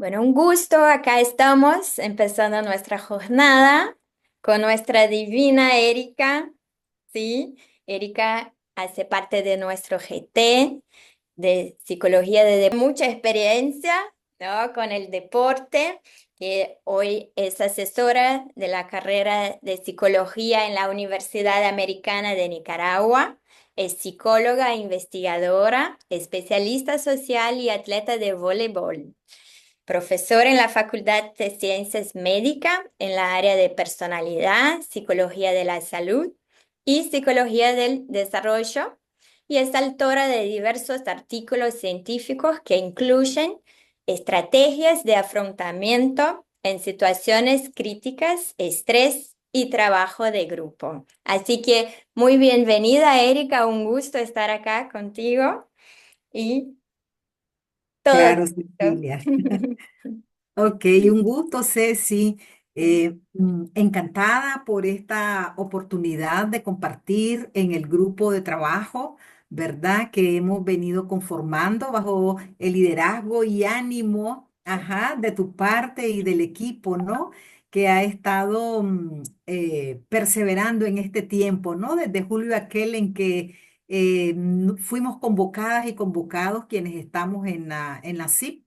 Bueno, un gusto. Acá estamos empezando nuestra jornada con nuestra divina Erika. ¿Sí? Erika hace parte de nuestro GT de psicología mucha experiencia, ¿no? Con el deporte, que hoy es asesora de la carrera de psicología en la Universidad Americana de Nicaragua. Es psicóloga, investigadora, especialista social y atleta de voleibol. Profesor en la Facultad de Ciencias Médicas en la área de personalidad, psicología de la salud y psicología del desarrollo, y es autora de diversos artículos científicos que incluyen estrategias de afrontamiento en situaciones críticas, estrés y trabajo de grupo. Así que muy bienvenida, Erika, un gusto estar acá contigo y todo Claro, listo. Cecilia. Ok, un gusto, Ceci. Encantada por esta oportunidad de compartir en el grupo de trabajo, ¿verdad? Que hemos venido conformando bajo el liderazgo y ánimo, ajá, de tu parte y del equipo, ¿no? Que ha estado perseverando en este tiempo, ¿no? Desde julio aquel en que fuimos convocadas y convocados quienes estamos en la CIP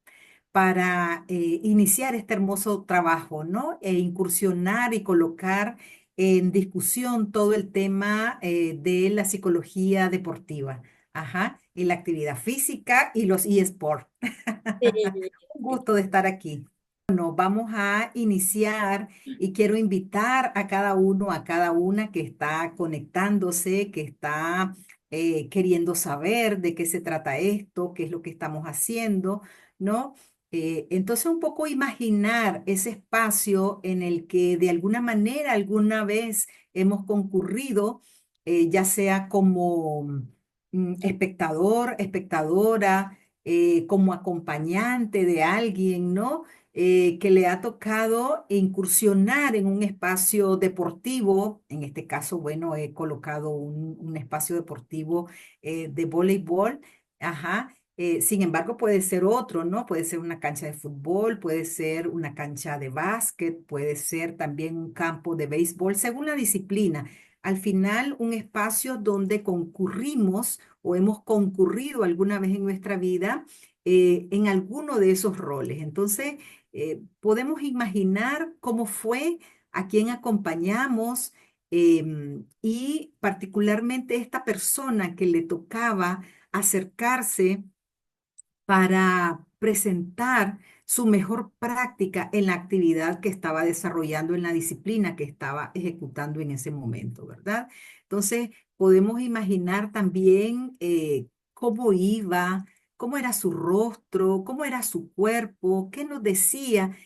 para iniciar este hermoso trabajo, ¿no? E incursionar y colocar en discusión todo el tema de la psicología deportiva, ajá, y la actividad física y los eSports. Sí, Un sí. gusto de estar aquí. Bueno, vamos a iniciar y quiero invitar a cada uno, a cada una que está conectándose, que está queriendo saber de qué se trata esto, qué es lo que estamos haciendo, ¿no? Entonces un poco imaginar ese espacio en el que de alguna manera alguna vez hemos concurrido, ya sea como espectador, espectadora, como acompañante de alguien, ¿no? Que le ha tocado incursionar en un espacio deportivo. En este caso, bueno, he colocado un espacio deportivo de voleibol. Ajá. Sin embargo, puede ser otro, ¿no? Puede ser una cancha de fútbol, puede ser una cancha de básquet, puede ser también un campo de béisbol, según la disciplina. Al final, un espacio donde concurrimos o hemos concurrido alguna vez en nuestra vida en alguno de esos roles. Entonces, podemos imaginar cómo fue, a quién acompañamos y particularmente esta persona que le tocaba acercarse para presentar su mejor práctica en la actividad que estaba desarrollando, en la disciplina que estaba ejecutando en ese momento, ¿verdad? Entonces, podemos imaginar también cómo iba, cómo era su rostro, cómo era su cuerpo, qué nos decía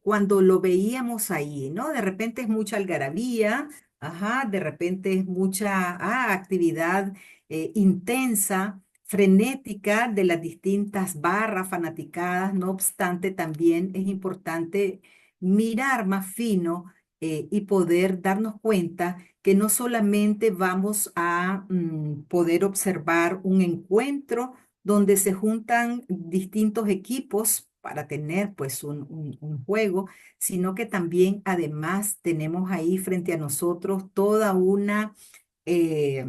cuando lo veíamos ahí, ¿no? De repente es mucha algarabía, ajá, de repente es mucha actividad intensa, frenética de las distintas barras fanaticadas. No obstante, también es importante mirar más fino y poder darnos cuenta que no solamente vamos a poder observar un encuentro donde se juntan distintos equipos para tener pues un juego, sino que también además tenemos ahí frente a nosotros toda una eh,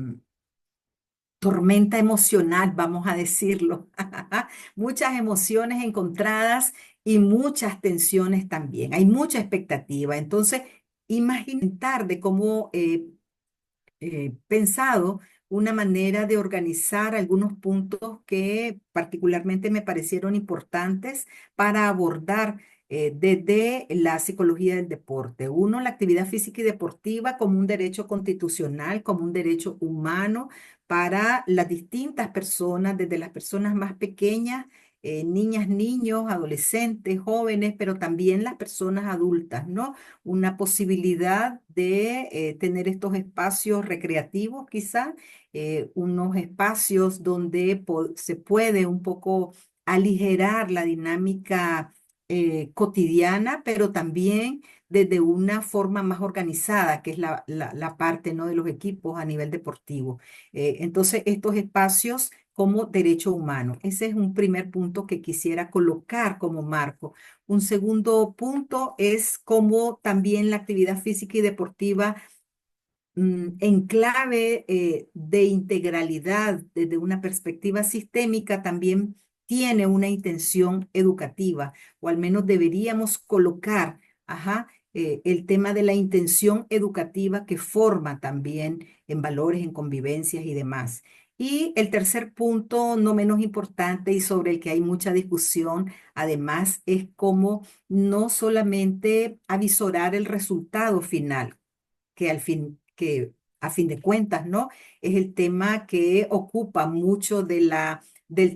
tormenta emocional, vamos a decirlo. Muchas emociones encontradas y muchas tensiones también. Hay mucha expectativa. Entonces, imaginar de cómo pensado una manera de organizar algunos puntos que particularmente me parecieron importantes para abordar desde la psicología del deporte. Uno, la actividad física y deportiva como un derecho constitucional, como un derecho humano para las distintas personas, desde las personas más pequeñas, niñas, niños, adolescentes, jóvenes, pero también las personas adultas, ¿no? Una posibilidad de tener estos espacios recreativos, quizá, unos espacios donde se puede un poco aligerar la dinámica cotidiana, pero también desde una forma más organizada, que es la parte, ¿no? de los equipos a nivel deportivo. Entonces, estos espacios como derecho humano. Ese es un primer punto que quisiera colocar como marco. Un segundo punto es cómo también la actividad física y deportiva en clave de integralidad desde una perspectiva sistémica también tiene una intención educativa, o al menos deberíamos colocar, ajá, el tema de la intención educativa que forma también en valores, en convivencias y demás. Y el tercer punto, no menos importante y sobre el que hay mucha discusión, además, es cómo no solamente avisorar el resultado final, que a fin de cuentas, ¿no? Es el tema que ocupa mucho del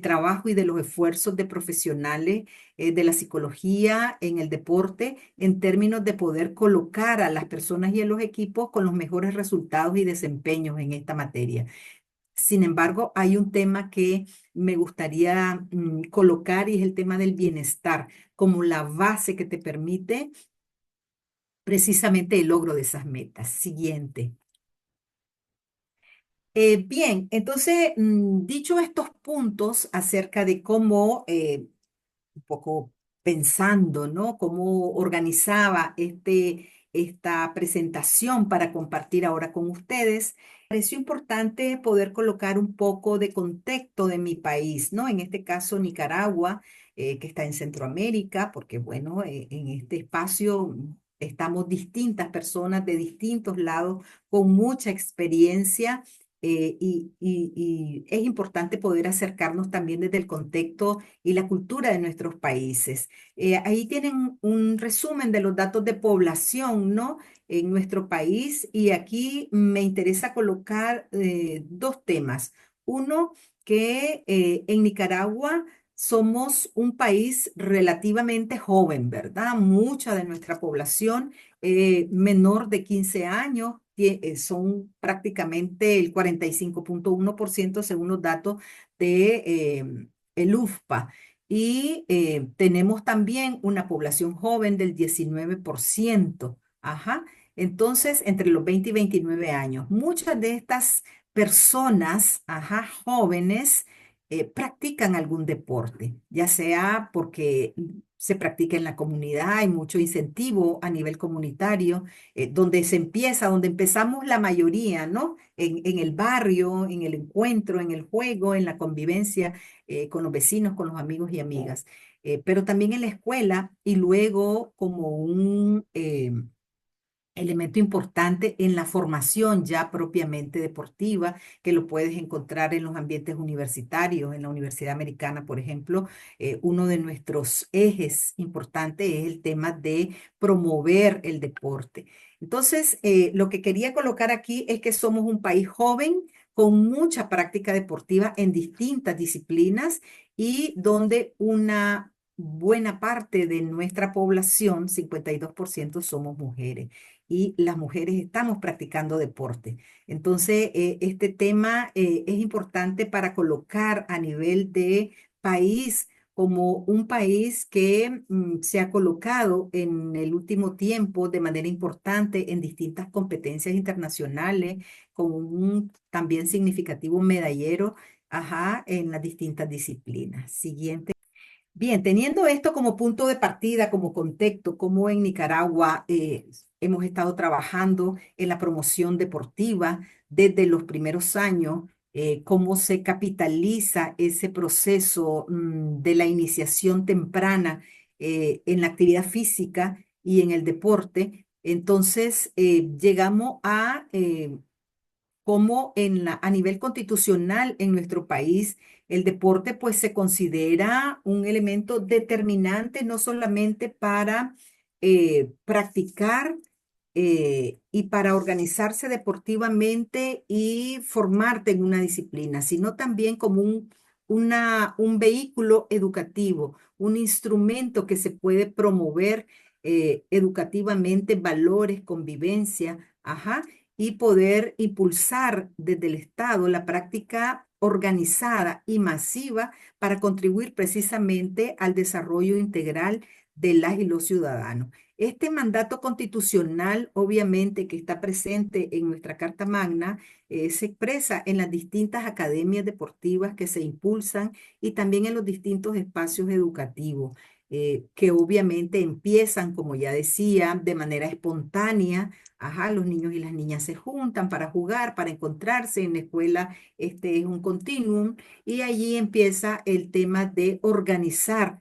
trabajo y de los esfuerzos de profesionales de la psicología en el deporte, en términos de poder colocar a las personas y a los equipos con los mejores resultados y desempeños en esta materia. Sin embargo, hay un tema que me gustaría colocar y es el tema del bienestar como la base que te permite precisamente el logro de esas metas. Siguiente. Bien, entonces, dicho estos puntos acerca de cómo, un poco pensando, ¿no? Cómo organizaba esta presentación para compartir ahora con ustedes, pareció importante poder colocar un poco de contexto de mi país, ¿no? En este caso, Nicaragua, que está en Centroamérica, porque, bueno, en este espacio estamos distintas personas de distintos lados con mucha experiencia. Y es importante poder acercarnos también desde el contexto y la cultura de nuestros países. Ahí tienen un resumen de los datos de población, ¿no? En nuestro país y aquí me interesa colocar dos temas. Uno, que en Nicaragua somos un país relativamente joven, ¿verdad? Mucha de nuestra población menor de 15 años. Son prácticamente el 45,1% según los datos de el UFPA. Y tenemos también una población joven del 19%. Ajá. Entonces, entre los 20 y 29 años, muchas de estas personas, ajá, jóvenes, practican algún deporte, ya sea porque se practica en la comunidad, hay mucho incentivo a nivel comunitario, donde se empieza, donde empezamos la mayoría, ¿no? En el barrio, en el encuentro, en el juego, en la convivencia con los vecinos, con los amigos y amigas, pero también en la escuela y luego como un elemento importante en la formación ya propiamente deportiva, que lo puedes encontrar en los ambientes universitarios, en la Universidad Americana, por ejemplo. Uno de nuestros ejes importantes es el tema de promover el deporte. Entonces, lo que quería colocar aquí es que somos un país joven con mucha práctica deportiva en distintas disciplinas y donde una buena parte de nuestra población, 52%, somos mujeres y las mujeres estamos practicando deporte. Entonces, este tema es importante para colocar a nivel de país como un país que se ha colocado en el último tiempo de manera importante en distintas competencias internacionales, con un también significativo medallero, ajá, en las distintas disciplinas. Siguiente. Bien, teniendo esto como punto de partida, como contexto, como en Nicaragua hemos estado trabajando en la promoción deportiva desde los primeros años, cómo se capitaliza ese proceso de la iniciación temprana en la actividad física y en el deporte. Entonces, llegamos a cómo a nivel constitucional en nuestro país el deporte pues se considera un elemento determinante no solamente para practicar y para organizarse deportivamente y formarte en una disciplina, sino también como un vehículo educativo, un instrumento que se puede promover educativamente valores, convivencia, ajá, y poder impulsar desde el Estado la práctica organizada y masiva para contribuir precisamente al desarrollo integral de las y los ciudadanos. Este mandato constitucional, obviamente, que está presente en nuestra Carta Magna, se expresa en las distintas academias deportivas que se impulsan y también en los distintos espacios educativos, que obviamente empiezan, como ya decía, de manera espontánea. Ajá, los niños y las niñas se juntan para jugar, para encontrarse en la escuela. Este es un continuum y allí empieza el tema de organizar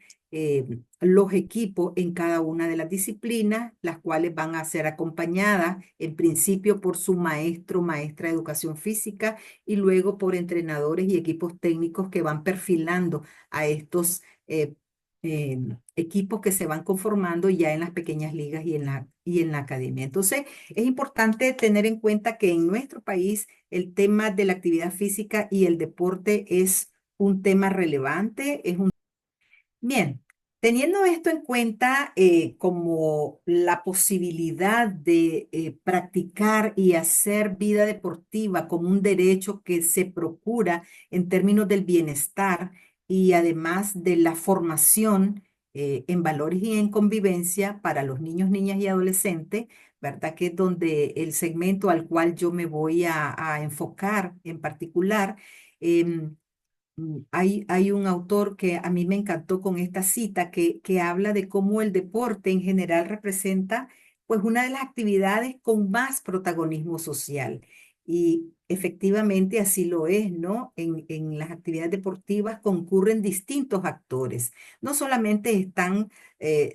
los equipos en cada una de las disciplinas, las cuales van a ser acompañadas en principio por su maestro, maestra de educación física y luego por entrenadores y equipos técnicos que van perfilando a estos eh, equipos que se van conformando ya en las pequeñas ligas y en la academia. Entonces, es importante tener en cuenta que en nuestro país el tema de la actividad física y el deporte es un tema relevante, es un Bien, teniendo esto en cuenta como la posibilidad de practicar y hacer vida deportiva como un derecho que se procura en términos del bienestar y además de la formación en valores y en convivencia para los niños, niñas y adolescentes, ¿verdad? Que es donde el segmento al cual yo me voy a enfocar en particular. Hay un autor que a mí me encantó con esta cita que habla de cómo el deporte en general representa pues una de las actividades con más protagonismo social. Y efectivamente así lo es, ¿no? En las actividades deportivas concurren distintos actores. No solamente están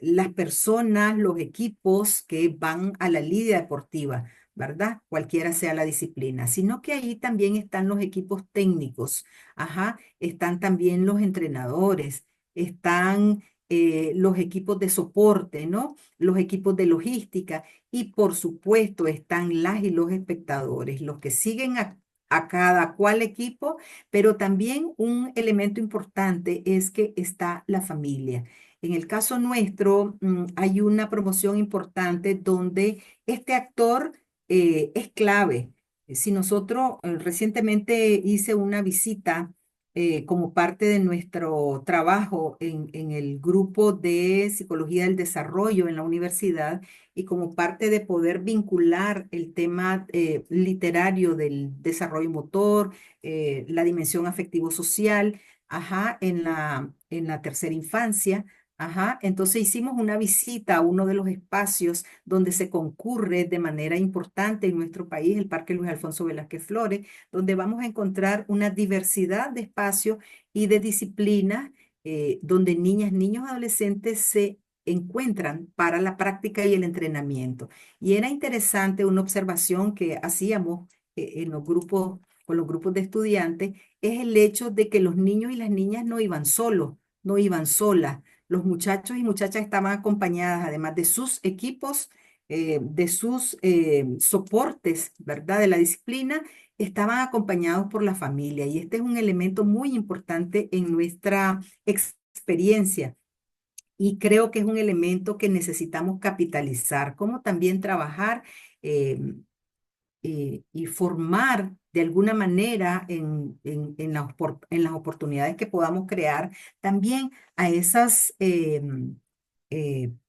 las personas, los equipos que van a la liga deportiva, ¿verdad? Cualquiera sea la disciplina, sino que ahí también están los equipos técnicos. Ajá, están también los entrenadores, están los equipos de soporte, ¿no? Los equipos de logística y por supuesto están las y los espectadores, los que siguen a cada cual equipo, pero también un elemento importante es que está la familia. En el caso nuestro, hay una promoción importante donde este actor es clave. Si nosotros recientemente hice una visita como parte de nuestro trabajo en el grupo de psicología del desarrollo en la universidad y como parte de poder vincular el tema literario del desarrollo motor, la dimensión afectivo-social, ajá, en la tercera infancia. Ajá, entonces hicimos una visita a uno de los espacios donde se concurre de manera importante en nuestro país, el Parque Luis Alfonso Velázquez Flores, donde vamos a encontrar una diversidad de espacios y de disciplinas donde niñas, niños, adolescentes se encuentran para la práctica y el entrenamiento. Y era interesante una observación que hacíamos en los grupos, con los grupos de estudiantes, es el hecho de que los niños y las niñas no iban solos, no iban solas. Los muchachos y muchachas estaban acompañadas, además de sus equipos, de sus soportes, ¿verdad? De la disciplina, estaban acompañados por la familia. Y este es un elemento muy importante en nuestra experiencia. Y creo que es un elemento que necesitamos capitalizar, como también trabajar eh, y formar de alguna manera en las oportunidades que podamos crear también a esas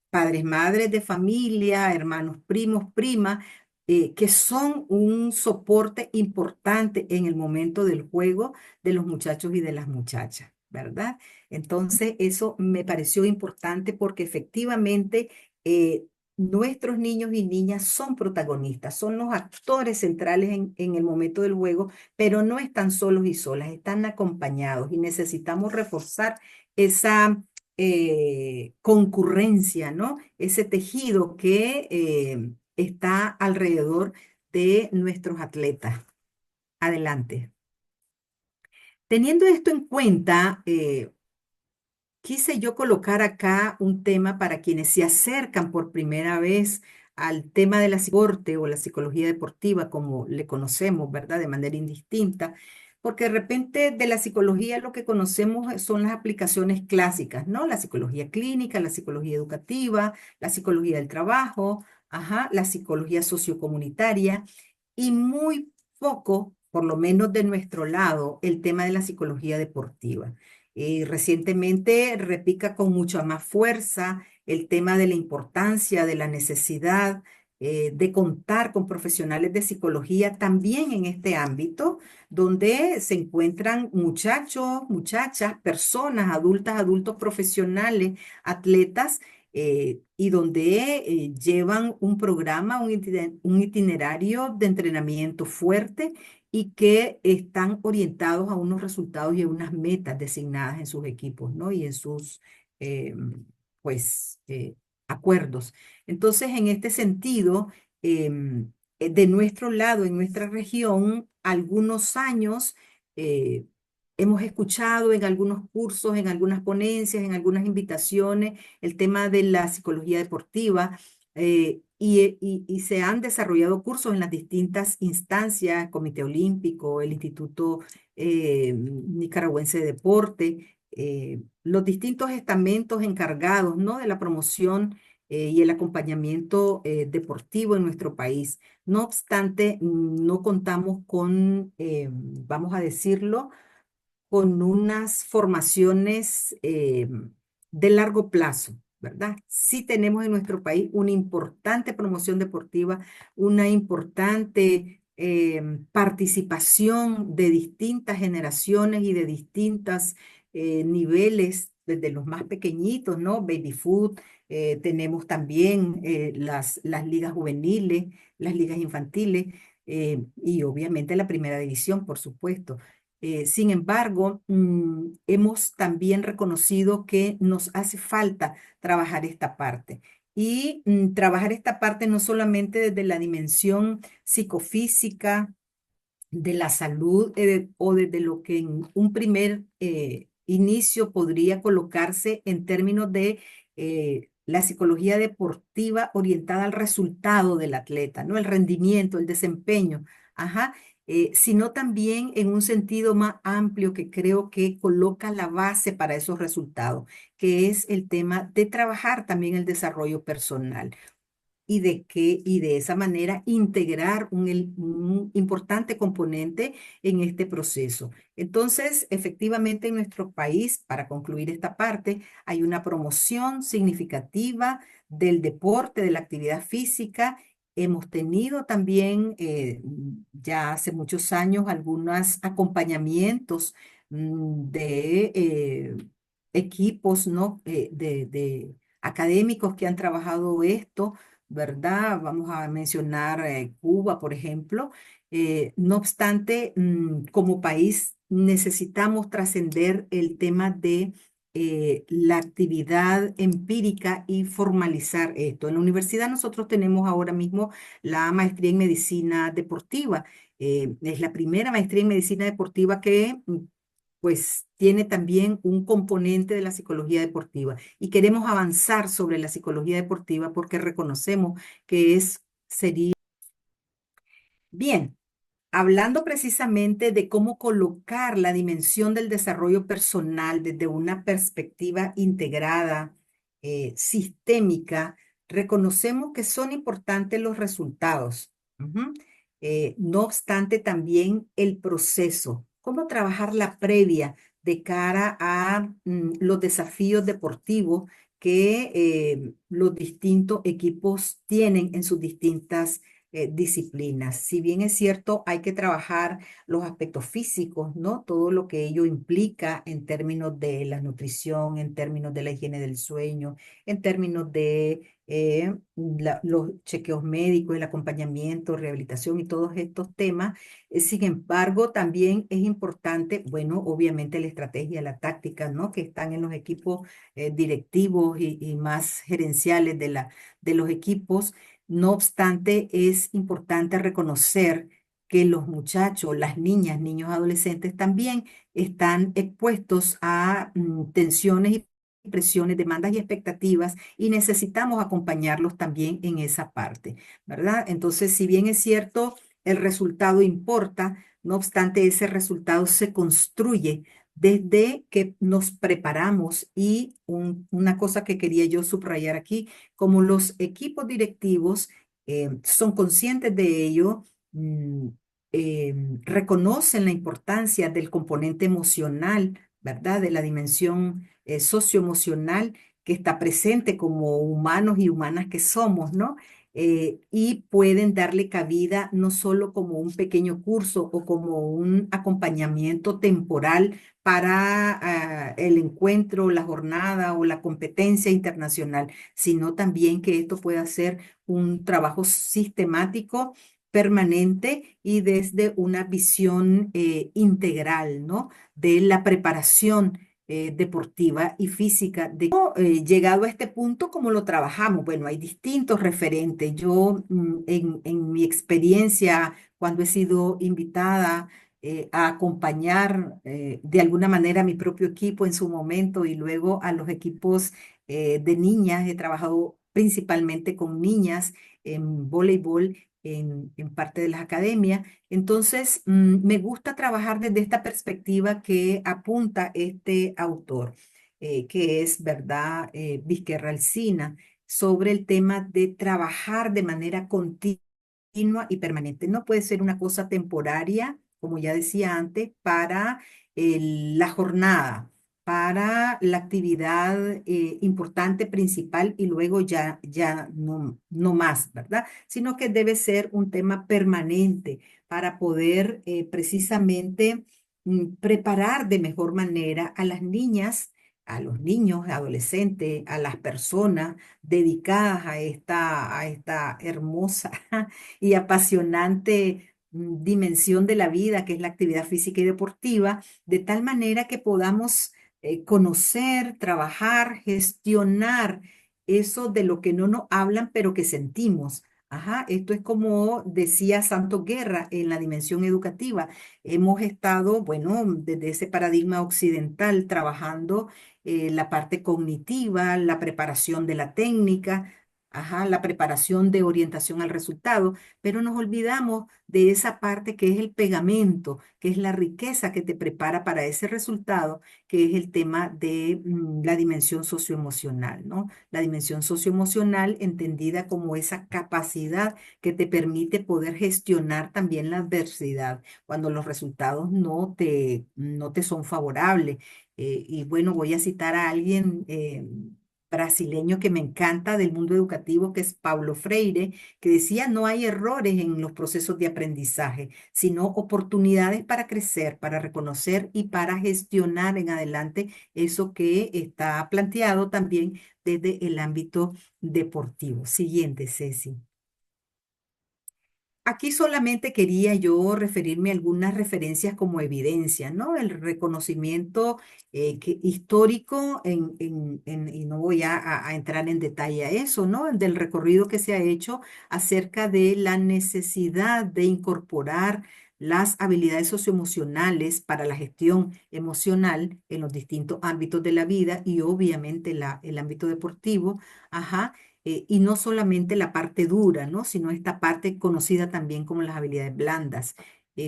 padres, madres de familia, hermanos, primos, primas, que son un soporte importante en el momento del juego de los muchachos y de las muchachas, ¿verdad? Entonces, eso me pareció importante porque efectivamente nuestros niños y niñas son protagonistas, son los actores centrales en el momento del juego, pero no están solos y solas, están acompañados y necesitamos reforzar esa concurrencia, ¿no? Ese tejido que está alrededor de nuestros atletas. Adelante. Teniendo esto en cuenta, quise yo colocar acá un tema para quienes se acercan por primera vez al tema de la deporte o la psicología deportiva, como le conocemos, ¿verdad? De manera indistinta, porque de repente de la psicología lo que conocemos son las aplicaciones clásicas, ¿no? La psicología clínica, la psicología educativa, la psicología del trabajo, ajá, la psicología sociocomunitaria y muy poco, por lo menos de nuestro lado, el tema de la psicología deportiva. Recientemente repica con mucha más fuerza el tema de la importancia, de la necesidad de contar con profesionales de psicología también en este ámbito, donde se encuentran muchachos, muchachas, personas, adultas, adultos profesionales, atletas, y donde llevan un programa, un itinerario de entrenamiento fuerte y que están orientados a unos resultados y a unas metas designadas en sus equipos, ¿no? Y en sus, eh, pues, acuerdos. Entonces, en este sentido, de nuestro lado, en nuestra región, algunos años hemos escuchado en algunos cursos, en algunas ponencias, en algunas invitaciones, el tema de la psicología deportiva. Y se han desarrollado cursos en las distintas instancias, Comité Olímpico, el Instituto Nicaragüense de Deporte, los distintos estamentos encargados, ¿no?, de la promoción y el acompañamiento deportivo en nuestro país. No obstante, no contamos con, vamos a decirlo, con unas formaciones de largo plazo, ¿verdad? Sí tenemos en nuestro país una importante promoción deportiva, una importante participación de distintas generaciones y de distintos niveles, desde los más pequeñitos, ¿no? Baby foot, tenemos también las ligas juveniles, las ligas infantiles, y obviamente la primera división, por supuesto. Sin embargo, hemos también reconocido que nos hace falta trabajar esta parte. Y trabajar esta parte no solamente desde la dimensión psicofísica, de la salud, o desde lo que en un primer inicio podría colocarse en términos de la psicología deportiva orientada al resultado del atleta, ¿no? El rendimiento, el desempeño, ajá, sino también en un sentido más amplio que creo que coloca la base para esos resultados, que es el tema de trabajar también el desarrollo personal y de esa manera integrar un importante componente en este proceso. Entonces, efectivamente, en nuestro país, para concluir esta parte, hay una promoción significativa del deporte, de la actividad física. Hemos tenido también ya hace muchos años algunos acompañamientos de equipos, ¿no? De académicos que han trabajado esto, ¿verdad? Vamos a mencionar Cuba, por ejemplo. No obstante, como país necesitamos trascender el tema de la actividad empírica y formalizar esto. En la universidad nosotros tenemos ahora mismo la maestría en medicina deportiva. Es la primera maestría en medicina deportiva que pues tiene también un componente de la psicología deportiva y queremos avanzar sobre la psicología deportiva porque reconocemos que sería bien. Hablando precisamente de cómo colocar la dimensión del desarrollo personal desde una perspectiva integrada, sistémica, reconocemos que son importantes los resultados. Ujú. No obstante, también el proceso, cómo trabajar la previa de cara a los desafíos deportivos que los distintos equipos tienen en sus distintas disciplinas. Si bien es cierto, hay que trabajar los aspectos físicos, ¿no? Todo lo que ello implica en términos de la nutrición, en términos de la higiene del sueño, en términos de los chequeos médicos, el acompañamiento, rehabilitación y todos estos temas. Sin embargo, también es importante, bueno, obviamente la estrategia, la táctica, ¿no? Que están en los equipos directivos y más gerenciales de los equipos. No obstante, es importante reconocer que los muchachos, las niñas, niños, adolescentes también están expuestos a tensiones y presiones, demandas y expectativas y necesitamos acompañarlos también en esa parte, ¿verdad? Entonces, si bien es cierto, el resultado importa, no obstante, ese resultado se construye desde que nos preparamos y una cosa que quería yo subrayar aquí, como los equipos directivos son conscientes de ello, reconocen la importancia del componente emocional, ¿verdad? De la dimensión socioemocional que está presente como humanos y humanas que somos, ¿no? Y pueden darle cabida no solo como un pequeño curso o como un acompañamiento temporal para el encuentro, la jornada o la competencia internacional, sino también que esto pueda ser un trabajo sistemático, permanente y desde una visión integral, ¿no? De la preparación deportiva y física. Llegado a este punto, ¿cómo lo trabajamos? Bueno, hay distintos referentes. Yo, en mi experiencia, cuando he sido invitada a acompañar de alguna manera a mi propio equipo en su momento y luego a los equipos de niñas, he trabajado principalmente con niñas en voleibol. En parte de las academias. Entonces, me gusta trabajar desde esta perspectiva que apunta este autor, que es, ¿verdad?, Vizquerra Alsina, sobre el tema de trabajar de manera continua y permanente. No puede ser una cosa temporaria, como ya decía antes, para la jornada, para la actividad importante, principal, y luego ya no más, ¿verdad? Sino que debe ser un tema permanente para poder precisamente preparar de mejor manera a las niñas, a los niños, adolescentes, a las personas dedicadas a esta hermosa y apasionante dimensión de la vida, que es la actividad física y deportiva, de tal manera que podamos conocer, trabajar, gestionar eso de lo que no nos hablan, pero que sentimos. Ajá, esto es como decía Santos Guerra en la dimensión educativa. Hemos estado, bueno, desde ese paradigma occidental, trabajando la parte cognitiva, la preparación de la técnica, ajá, la preparación de orientación al resultado, pero nos olvidamos de esa parte que es el pegamento, que es la riqueza que te prepara para ese resultado, que es el tema de la dimensión socioemocional, ¿no? La dimensión socioemocional entendida como esa capacidad que te permite poder gestionar también la adversidad cuando los resultados no te son favorables. Y bueno, voy a citar a alguien brasileño que me encanta del mundo educativo, que es Paulo Freire, que decía, no hay errores en los procesos de aprendizaje, sino oportunidades para crecer, para reconocer y para gestionar en adelante eso que está planteado también desde el ámbito deportivo. Siguiente, Ceci. Aquí solamente quería yo referirme a algunas referencias como evidencia, ¿no? El reconocimiento histórico, y no voy a entrar en detalle a eso, ¿no? Del recorrido que se ha hecho acerca de la necesidad de incorporar las habilidades socioemocionales para la gestión emocional en los distintos ámbitos de la vida y obviamente el ámbito deportivo. Ajá, y no solamente la parte dura, ¿no? Sino esta parte conocida también como las habilidades blandas.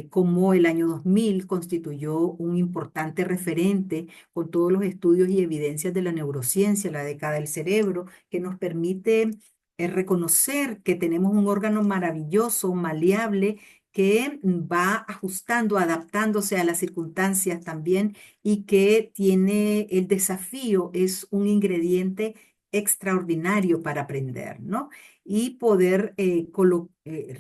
Como el año 2000 constituyó un importante referente con todos los estudios y evidencias de la neurociencia, la década del cerebro, que nos permite reconocer que tenemos un órgano maravilloso, maleable, que va ajustando, adaptándose a las circunstancias también y que tiene el desafío, es un ingrediente extraordinario para aprender, ¿no? Y poder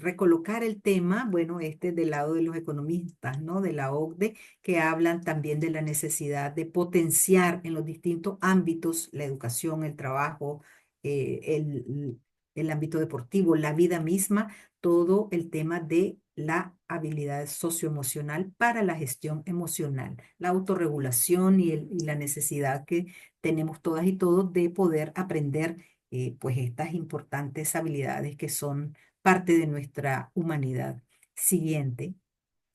recolocar el tema, bueno, este del lado de los economistas, ¿no? De la OCDE, que hablan también de la necesidad de potenciar en los distintos ámbitos, la educación, el trabajo, eh, el, el ámbito deportivo, la vida misma, todo el tema de la habilidad socioemocional para la gestión emocional, la autorregulación y la necesidad que tenemos todas y todos de poder aprender pues estas importantes habilidades que son parte de nuestra humanidad. Siguiente.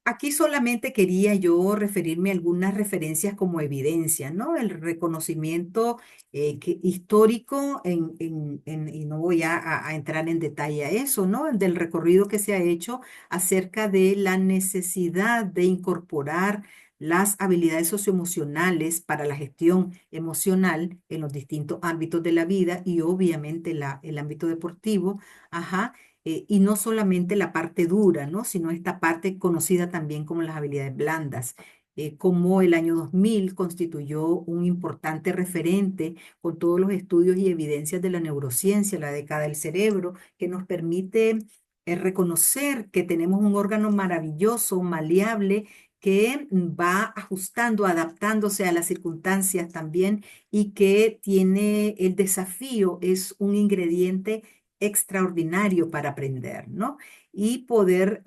Aquí solamente quería yo referirme a algunas referencias como evidencia, ¿no? El reconocimiento histórico, y no voy a entrar en detalle a eso, ¿no? Del recorrido que se ha hecho acerca de la necesidad de incorporar las habilidades socioemocionales para la gestión emocional en los distintos ámbitos de la vida y obviamente el ámbito deportivo. Ajá, y no solamente la parte dura, ¿no? Sino esta parte conocida también como las habilidades blandas. cómo el año 2000 constituyó un importante referente con todos los estudios y evidencias de la neurociencia, la década del cerebro, que nos permite reconocer que tenemos un órgano maravilloso, maleable, que va ajustando, adaptándose a las circunstancias también y que tiene el desafío, es un ingrediente extraordinario para aprender, ¿no? Y poder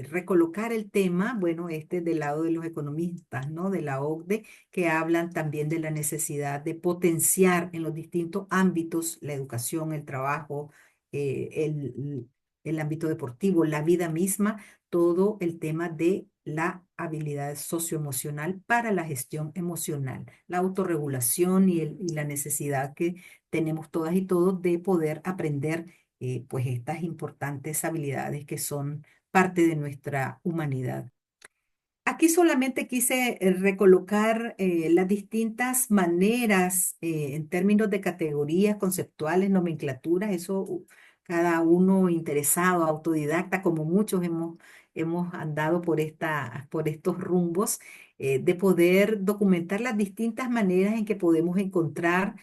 recolocar el tema, bueno, este del lado de los economistas, ¿no? De la OCDE, que hablan también de la necesidad de potenciar en los distintos ámbitos la educación, el trabajo, el ámbito deportivo, la vida misma, todo el tema de la habilidad socioemocional para la gestión emocional, la autorregulación y la necesidad que tenemos todas y todos de poder aprender pues estas importantes habilidades que son parte de nuestra humanidad. Aquí solamente quise recolocar las distintas maneras en términos de categorías conceptuales, nomenclaturas, eso cada uno interesado, autodidacta, como muchos hemos andado por estos rumbos, de poder documentar las distintas maneras en que podemos encontrar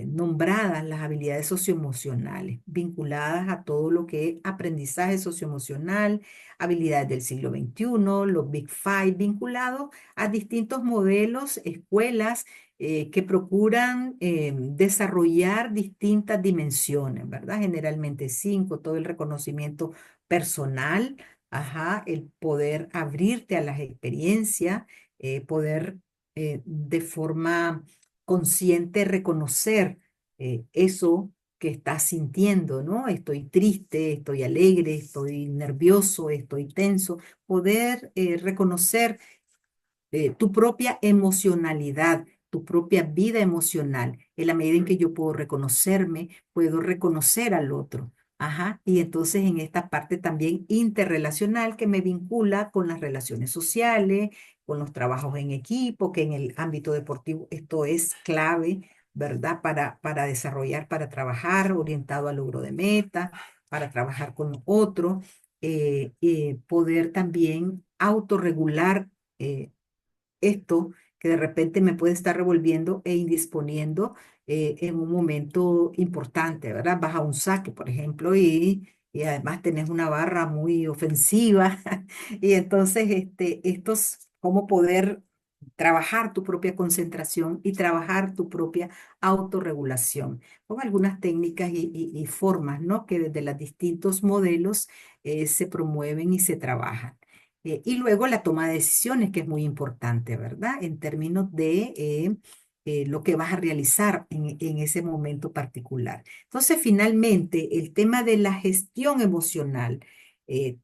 nombradas las habilidades socioemocionales, vinculadas a todo lo que es aprendizaje socioemocional, habilidades del siglo XXI, los Big Five, vinculados a distintos modelos, escuelas que procuran desarrollar distintas dimensiones, ¿verdad? Generalmente cinco, todo el reconocimiento personal, ajá, el poder abrirte a las experiencias, poder de forma consciente reconocer eso que estás sintiendo, ¿no? Estoy triste, estoy alegre, estoy nervioso, estoy tenso. Poder reconocer tu propia emocionalidad, tu propia vida emocional. En la medida en que yo puedo reconocerme, puedo reconocer al otro. Ajá. Y entonces en esta parte también interrelacional que me vincula con las relaciones sociales, con los trabajos en equipo, que en el ámbito deportivo esto es clave, ¿verdad? Para desarrollar, para trabajar orientado al logro de meta, para trabajar con otro, poder también autorregular esto que de repente me puede estar revolviendo e indisponiendo en un momento importante, ¿verdad? Vas a un saque, por ejemplo, y además tenés una barra muy ofensiva. Y entonces, cómo poder trabajar tu propia concentración y trabajar tu propia autorregulación, con algunas técnicas y formas, ¿no? Que desde los distintos modelos se promueven y se trabajan. Y luego la toma de decisiones, que es muy importante, ¿verdad? En términos de lo que vas a realizar en ese momento particular. Entonces, finalmente, el tema de la gestión emocional,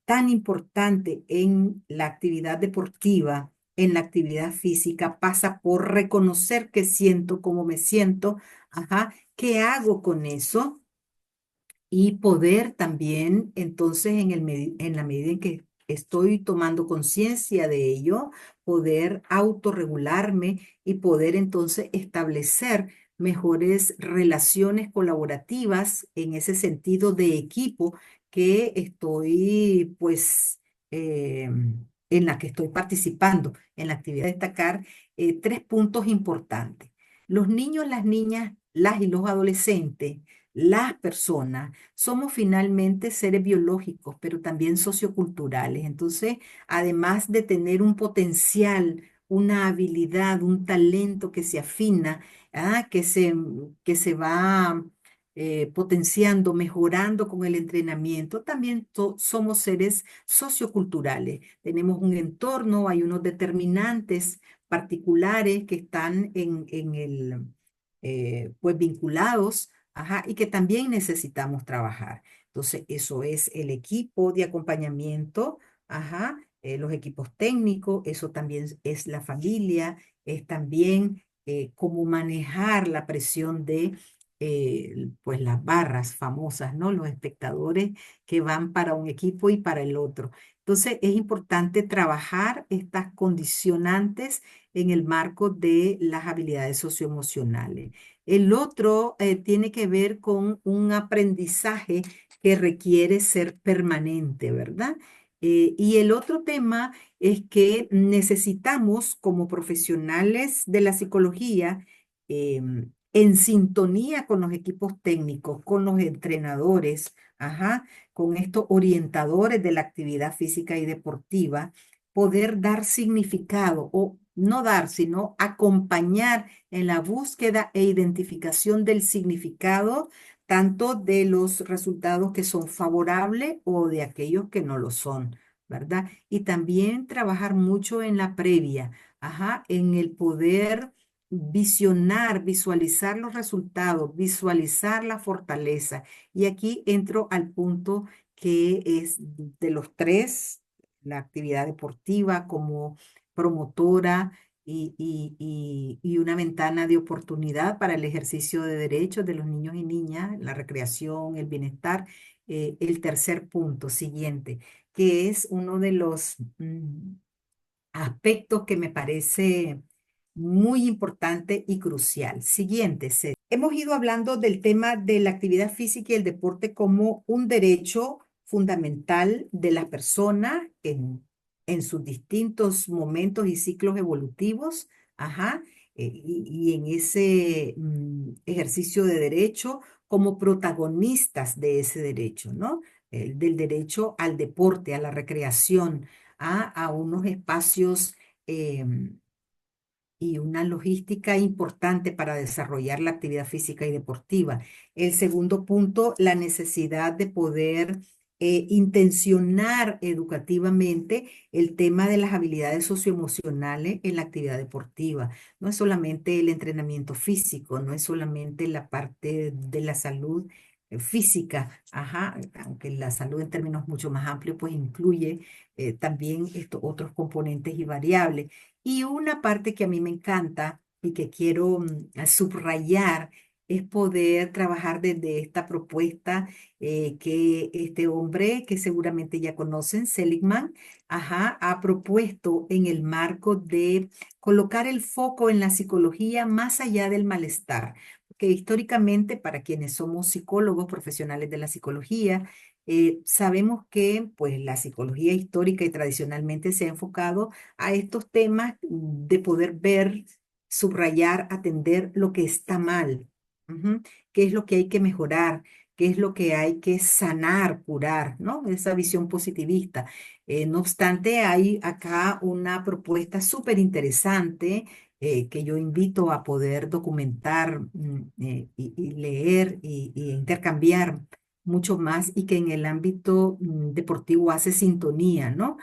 tan importante en la actividad deportiva, en la actividad física, pasa por reconocer qué siento, cómo me siento, ajá, qué hago con eso y poder también, entonces, en la medida en que estoy tomando conciencia de ello, poder autorregularme y poder entonces establecer mejores relaciones colaborativas en ese sentido de equipo que estoy, pues, en la que estoy participando en la actividad. Destacar tres puntos importantes. Los niños, las niñas, las y los adolescentes, las personas somos finalmente seres biológicos, pero también socioculturales. Entonces, además de tener un potencial, una habilidad, un talento que se afina, que se va potenciando, mejorando con el entrenamiento, también somos seres socioculturales. Tenemos un entorno, hay unos determinantes particulares que están pues vinculados. Ajá, y que también necesitamos trabajar. Entonces, eso es el equipo de acompañamiento, ajá, los equipos técnicos, eso también es la familia, es también cómo manejar la presión de pues las barras famosas, ¿no? Los espectadores que van para un equipo y para el otro. Entonces, es importante trabajar estas condicionantes en el marco de las habilidades socioemocionales. El otro tiene que ver con un aprendizaje que requiere ser permanente, ¿verdad? Y el otro tema es que necesitamos como profesionales de la psicología, en sintonía con los equipos técnicos, con los entrenadores, ajá, con estos orientadores de la actividad física y deportiva, poder dar significado o no dar, sino acompañar en la búsqueda e identificación del significado, tanto de los resultados que son favorables o de aquellos que no lo son, ¿verdad? Y también trabajar mucho en la previa, ajá, en el poder visionar, visualizar los resultados, visualizar la fortaleza. Y aquí entro al punto que es de los tres, la actividad deportiva como promotora y una ventana de oportunidad para el ejercicio de derechos de los niños y niñas, la recreación, el bienestar. El tercer punto siguiente, que es uno de los aspectos que me parece muy importante y crucial. Siguiente, hemos ido hablando del tema de la actividad física y el deporte como un derecho fundamental de la persona en sus distintos momentos y ciclos evolutivos, ajá, y en ese ejercicio de derecho como protagonistas de ese derecho, ¿no? Del derecho al deporte, a la recreación, a unos espacios y una logística importante para desarrollar la actividad física y deportiva. El segundo punto, la necesidad de poder intencionar educativamente el tema de las habilidades socioemocionales en la actividad deportiva. No es solamente el entrenamiento físico, no es solamente la parte de la salud física, ajá, aunque la salud en términos mucho más amplios, pues incluye también estos otros componentes y variables. Y una parte que a mí me encanta y que quiero subrayar es poder trabajar desde esta propuesta que este hombre, que seguramente ya conocen, Seligman, ajá, ha propuesto en el marco de colocar el foco en la psicología más allá del malestar. Que históricamente, para quienes somos psicólogos profesionales de la psicología, sabemos que pues, la psicología histórica y tradicionalmente se ha enfocado a estos temas de poder ver, subrayar, atender lo que está mal, ujú, qué es lo que hay que mejorar, qué es lo que hay que sanar, curar, ¿no? Esa visión positivista. No obstante, hay acá una propuesta súper interesante que yo invito a poder documentar y leer y intercambiar mucho más y que en el ámbito deportivo hace sintonía, ¿no?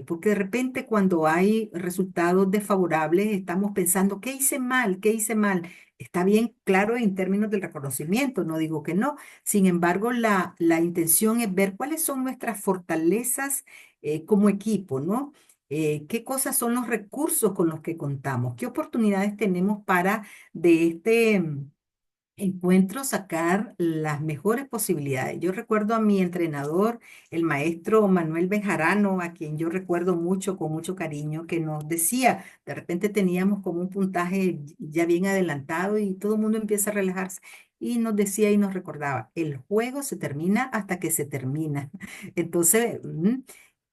Porque de repente cuando hay resultados desfavorables estamos pensando, ¿qué hice mal? ¿Qué hice mal? Está bien, claro, en términos del reconocimiento, no digo que no. Sin embargo, la intención es ver cuáles son nuestras fortalezas como equipo, ¿no? ¿Qué cosas son los recursos con los que contamos? ¿Qué oportunidades tenemos para de este encuentro sacar las mejores posibilidades? Yo recuerdo a mi entrenador, el maestro Manuel Bejarano, a quien yo recuerdo mucho, con mucho cariño, que nos decía, de repente teníamos como un puntaje ya bien adelantado y todo el mundo empieza a relajarse. Y nos decía y nos recordaba, el juego se termina hasta que se termina. Entonces,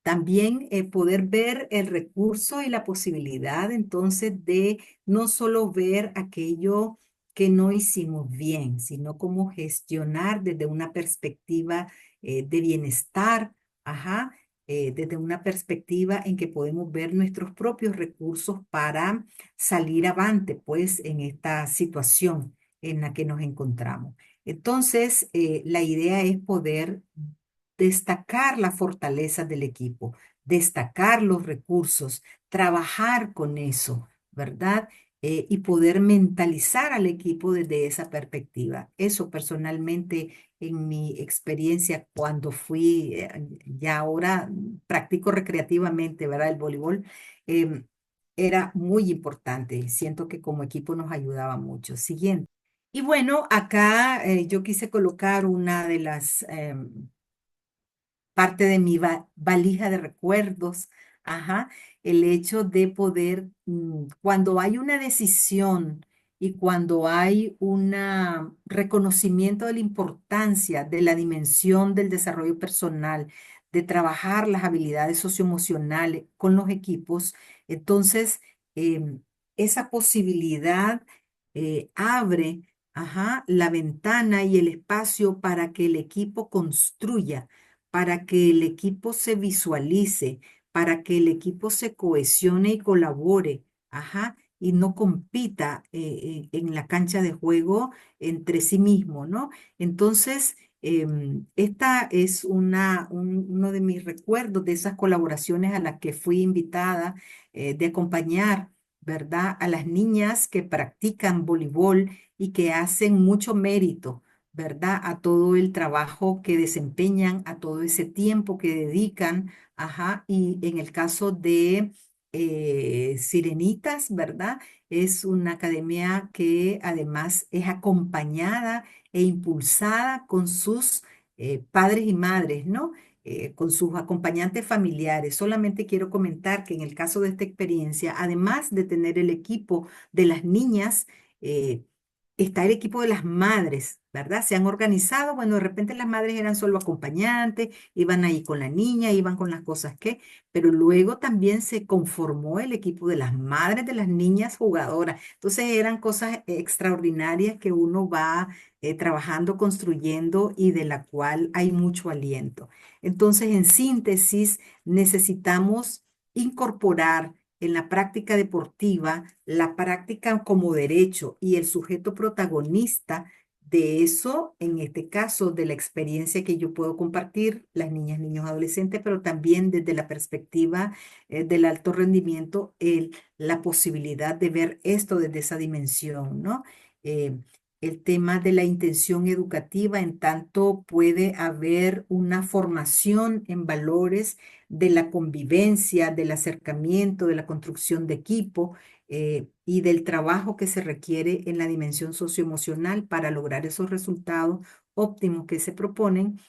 también poder ver el recurso y la posibilidad entonces de no solo ver aquello que no hicimos bien, sino cómo gestionar desde una perspectiva de bienestar, ajá, desde una perspectiva en que podemos ver nuestros propios recursos para salir avante, pues, en esta situación en la que nos encontramos. Entonces, la idea es poder destacar las fortalezas del equipo, destacar los recursos, trabajar con eso, ¿verdad? Y poder mentalizar al equipo desde esa perspectiva. Eso personalmente en mi experiencia cuando fui, ya ahora practico recreativamente, ¿verdad? El voleibol, em, era muy importante. Siento que como equipo nos ayudaba mucho. Siguiente. Y bueno, acá yo quise colocar una de las parte de mi valija de recuerdos, ajá, el hecho de poder, cuando hay una decisión y cuando hay un reconocimiento de la importancia de la dimensión del desarrollo personal, de trabajar las habilidades socioemocionales con los equipos, entonces esa posibilidad abre, ajá, la ventana y el espacio para que el equipo construya, para que el equipo se visualice, para que el equipo se cohesione y colabore, ajá, y no compita en la cancha de juego entre sí mismo, ¿no? Entonces, esta es uno de mis recuerdos de esas colaboraciones a las que fui invitada de acompañar, ¿verdad? A las niñas que practican voleibol y que hacen mucho mérito, ¿verdad? A todo el trabajo que desempeñan, a todo ese tiempo que dedican, ajá, y en el caso de Sirenitas, ¿verdad? Es una academia que además es acompañada e impulsada con sus padres y madres, ¿no? Con sus acompañantes familiares. Solamente quiero comentar que en el caso de esta experiencia, además de tener el equipo de las niñas, eh, está el equipo de las madres, ¿verdad? Se han organizado, bueno, de repente las madres eran solo acompañantes, iban ahí con la niña, iban con las cosas que, pero luego también se conformó el equipo de las madres de las niñas jugadoras. Entonces eran cosas extraordinarias que uno va trabajando, construyendo y de la cual hay mucho aliento. Entonces, en síntesis, necesitamos incorporar en la práctica deportiva la práctica como derecho y el sujeto protagonista de eso, en este caso, de la experiencia que yo puedo compartir, las niñas, niños, adolescentes, pero también desde la perspectiva del alto rendimiento, la posibilidad de ver esto desde esa dimensión, ¿no? Eh, el tema de la intención educativa, en tanto puede haber una formación en valores de la convivencia, del acercamiento, de la construcción de equipo y del trabajo que se requiere en la dimensión socioemocional para lograr esos resultados óptimos que se proponen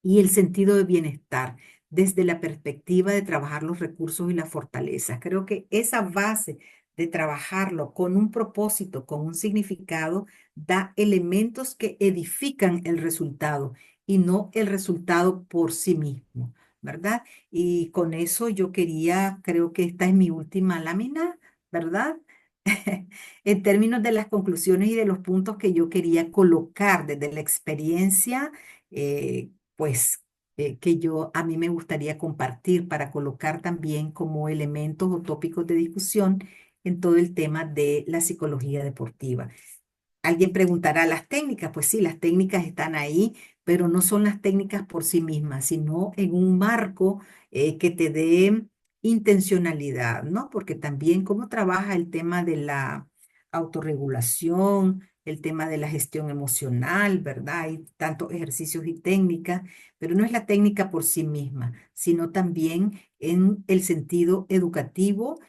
y el sentido de bienestar desde la perspectiva de trabajar los recursos y las fortalezas. Creo que esa base de trabajarlo con un propósito, con un significado, da elementos que edifican el resultado y no el resultado por sí mismo, ¿verdad? Y con eso yo quería, creo que esta es mi última lámina, ¿verdad? En términos de las conclusiones y de los puntos que yo quería colocar desde la experiencia, pues que a mí me gustaría compartir para colocar también como elementos o tópicos de discusión en todo el tema de la psicología deportiva. Alguien preguntará, ¿las técnicas? Pues sí, las técnicas están ahí, pero no son las técnicas por sí mismas, sino en un marco que te dé intencionalidad, ¿no? Porque también cómo trabaja el tema de la autorregulación, el tema de la gestión emocional, ¿verdad? Hay tantos ejercicios y técnicas, pero no es la técnica por sí misma, sino también en el sentido educativo.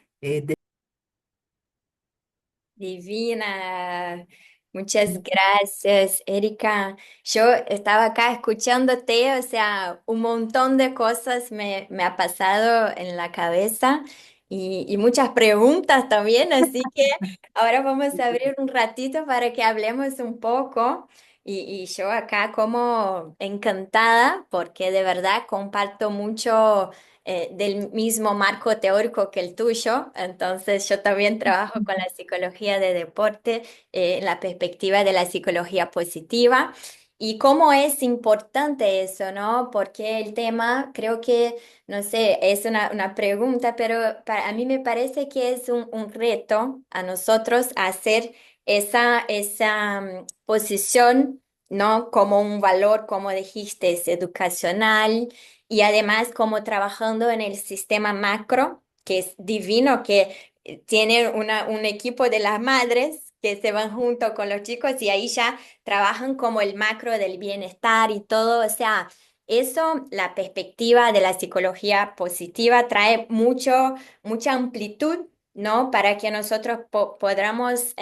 Divina. Muchas gracias, Erika. Yo estaba acá escuchándote, o sea, un montón de cosas me ha pasado en la cabeza y muchas preguntas también, así que ahora vamos a abrir un ratito para que hablemos un poco. Y yo acá como encantada porque de verdad comparto mucho del mismo marco teórico que el tuyo. Entonces, yo también trabajo con la psicología de deporte, en la perspectiva de la psicología positiva. Y cómo es importante eso, ¿no? Porque el tema, creo que, no sé, es una pregunta, pero a mí me parece que es un reto a nosotros hacer esa posición, ¿no? Como un valor, como dijiste, es educacional y además como trabajando en el sistema macro, que es divino, que tiene un equipo de las madres que se van junto con los chicos y ahí ya trabajan como el macro del bienestar y todo. O sea, eso, la perspectiva de la psicología positiva trae mucha amplitud, ¿no? Para que nosotros podamos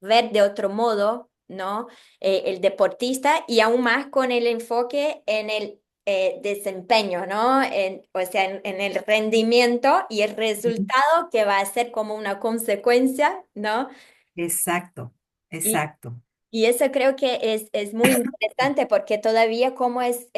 ver de otro modo, ¿no? El deportista y aún más con el enfoque en el desempeño, ¿no? O sea, en el rendimiento y el resultado que va a ser como una consecuencia, ¿no? Exacto, Y, exacto. y eso creo que es muy interesante porque todavía como es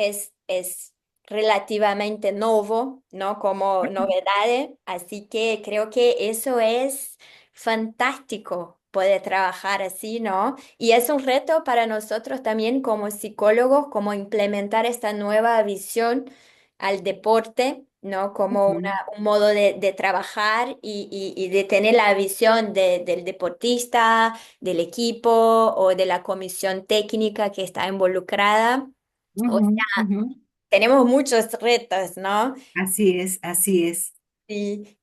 relativamente nuevo, ¿no? Como novedades, así que creo que eso es fantástico poder trabajar así, ¿no? Y es un reto para nosotros también como psicólogos, como implementar esta nueva visión al deporte, ¿no? Como Ujú, un modo de trabajar y de tener la visión del deportista, del equipo o de la comisión técnica que está involucrada. O ujú, ujú. tenemos muchos retos, ¿no? Así es, así es. Sí.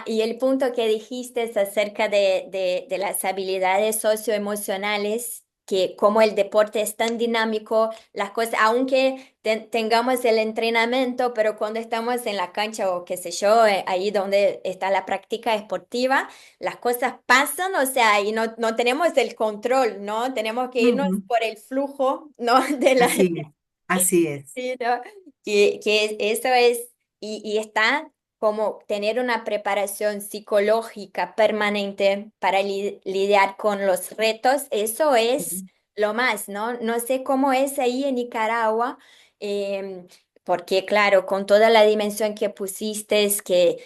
Y el punto que dijiste es acerca de las habilidades socioemocionales, que como el deporte es tan dinámico, las cosas, aunque tengamos el entrenamiento, pero cuando estamos en la cancha o qué sé yo, ahí donde está la práctica deportiva, las cosas pasan, o sea, y no tenemos el control, ¿no? Tenemos que irnos Ujú. por el flujo, ¿no? De la, Así es, así es. sí, ¿no? Que eso es, y está como tener una preparación psicológica permanente para lidiar con los retos, eso es Ujú, lo más, ¿no? No sé cómo es ahí en Nicaragua, em, porque claro, con toda la dimensión que pusiste, es que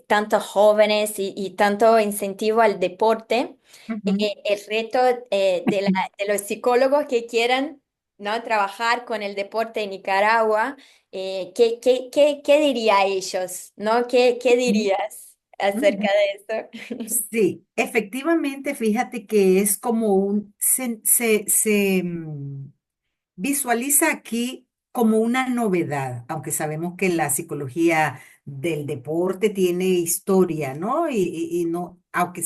tantos jóvenes y tanto incentivo al deporte, ujú. el reto de los psicólogos que quieran, ¿no? Trabajar con el deporte en Nicaragua, ¿qué diría ellos, ¿no? ¿Qué Ujú, dirías acerca ujú. de eso? Sí, efectivamente, fíjate que es como visualiza aquí como una novedad, aunque sabemos que la psicología del deporte tiene historia, ¿no? Y no, aunque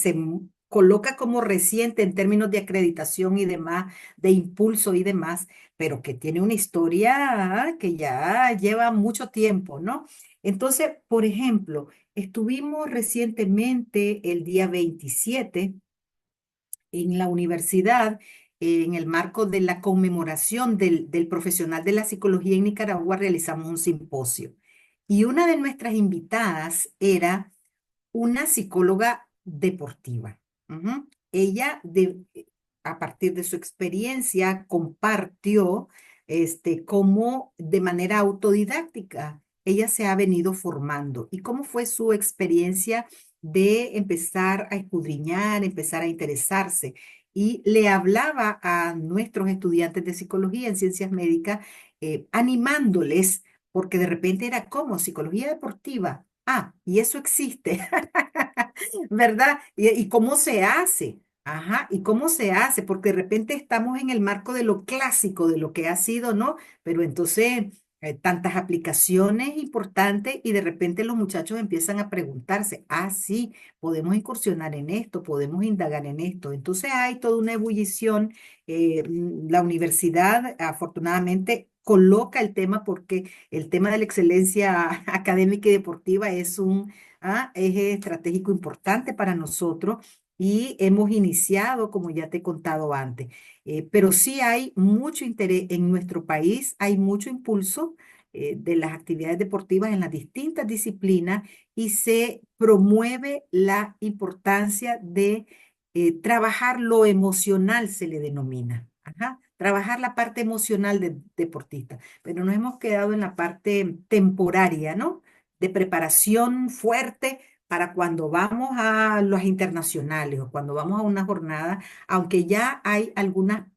coloca como reciente en términos de acreditación y demás, de impulso y demás, pero que tiene una historia que ya lleva mucho tiempo, ¿no? Entonces, por ejemplo, estuvimos recientemente el día 27 en la universidad, en el marco de la conmemoración del profesional de la psicología en Nicaragua, realizamos un simposio. Y una de nuestras invitadas era una psicóloga deportiva. Ujú. Ella, a partir de su experiencia, compartió cómo de manera autodidáctica ella se ha venido formando y cómo fue su experiencia de empezar a escudriñar, empezar a interesarse. Y le hablaba a nuestros estudiantes de psicología en ciencias médicas, animándoles, porque de repente era como psicología deportiva. Ah, y eso existe. ¿Verdad? Y cómo se hace. Ajá, ¿y cómo se hace? Porque de repente estamos en el marco de lo clásico, de lo que ha sido, ¿no? Pero entonces, tantas aplicaciones importantes y de repente los muchachos empiezan a preguntarse, ah, sí, podemos incursionar en esto, podemos indagar en esto. Entonces hay toda una ebullición. La universidad, afortunadamente, coloca el tema porque el tema de la excelencia académica y deportiva es un eje estratégico importante para nosotros y hemos iniciado, como ya te he contado antes. Pero sí hay mucho interés en nuestro país, hay mucho impulso de las actividades deportivas en las distintas disciplinas y se promueve la importancia de trabajar lo emocional, se le denomina. Ajá, trabajar la parte emocional del deportista, pero nos hemos quedado en la parte temporaria, ¿no? De preparación fuerte para cuando vamos a los internacionales o cuando vamos a una jornada, aunque ya hay algunas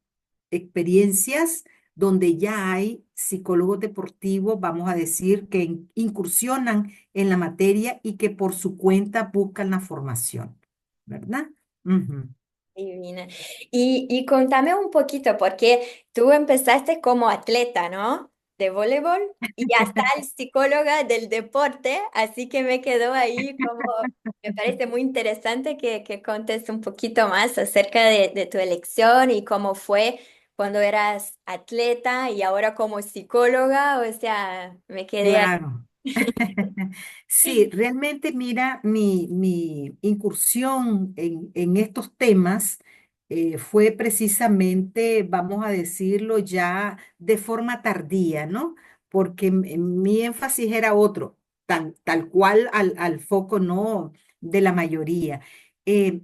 experiencias donde ya hay psicólogos deportivos, vamos a decir, que incursionan en la materia y que por su cuenta buscan la formación, ¿verdad? Ujú. Divina. Y contame un poquito, porque tú empezaste como atleta, ¿no? De voleibol y ya está el psicóloga del deporte, así que me quedó ahí como, me parece muy interesante que contes un poquito más acerca de tu elección y cómo fue cuando eras atleta y ahora como psicóloga, o sea, me quedé ahí. Claro. Sí, realmente mira, mi incursión en estos temas fue precisamente, vamos a decirlo ya de forma tardía, ¿no? Porque mi énfasis era otro, tal cual al foco, ¿no? De la mayoría. Eh,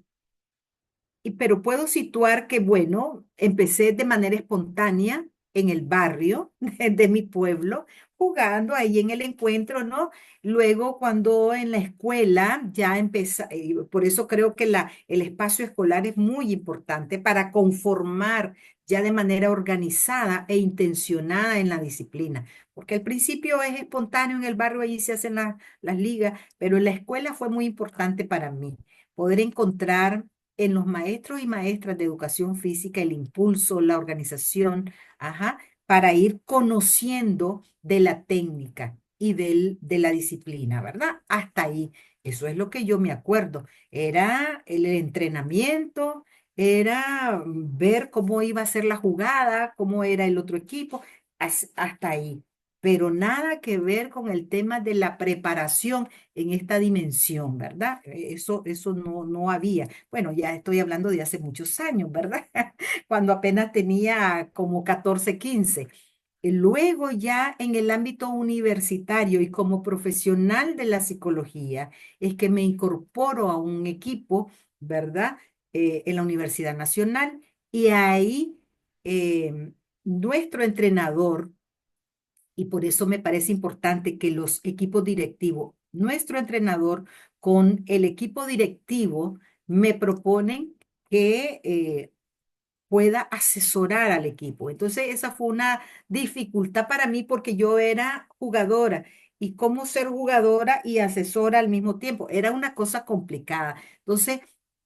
pero puedo situar que, bueno, empecé de manera espontánea en el barrio de mi pueblo, jugando ahí en el encuentro, ¿no? Luego, cuando en la escuela ya empieza, por eso creo que el espacio escolar es muy importante para conformar ya de manera organizada e intencionada en la disciplina. Porque al principio es espontáneo en el barrio, allí se hacen las ligas, pero en la escuela fue muy importante para mí poder encontrar en los maestros y maestras de educación física el impulso, la organización, ajá, para ir conociendo de la técnica y de la disciplina, ¿verdad? Hasta ahí. Eso es lo que yo me acuerdo. Era el entrenamiento, era ver cómo iba a ser la jugada, cómo era el otro equipo, hasta ahí. Pero nada que ver con el tema de la preparación en esta dimensión, ¿verdad? Eso no había. Bueno, ya estoy hablando de hace muchos años, ¿verdad? Cuando apenas tenía como 14, 15. Luego ya en el ámbito universitario y como profesional de la psicología, es que me incorporo a un equipo, ¿verdad? En la Universidad Nacional y ahí nuestro entrenador, y por eso me parece importante que los equipos directivos, nuestro entrenador con el equipo directivo me proponen que pueda asesorar al equipo. Entonces, esa fue una dificultad para mí porque yo era jugadora y cómo ser jugadora y asesora al mismo tiempo. Era una cosa complicada. Entonces,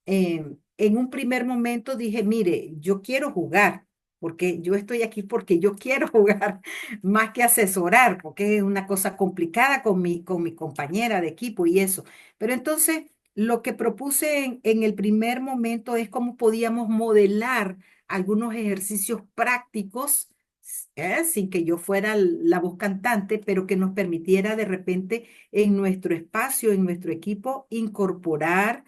en un primer momento dije, mire, yo quiero jugar. Porque yo estoy aquí porque yo quiero jugar más que asesorar, porque es una cosa complicada con mi compañera de equipo y eso. Pero entonces, lo que propuse en el primer momento es cómo podíamos modelar algunos ejercicios prácticos, sin que yo fuera la voz cantante, pero que nos permitiera de repente en nuestro espacio, en nuestro equipo, incorporar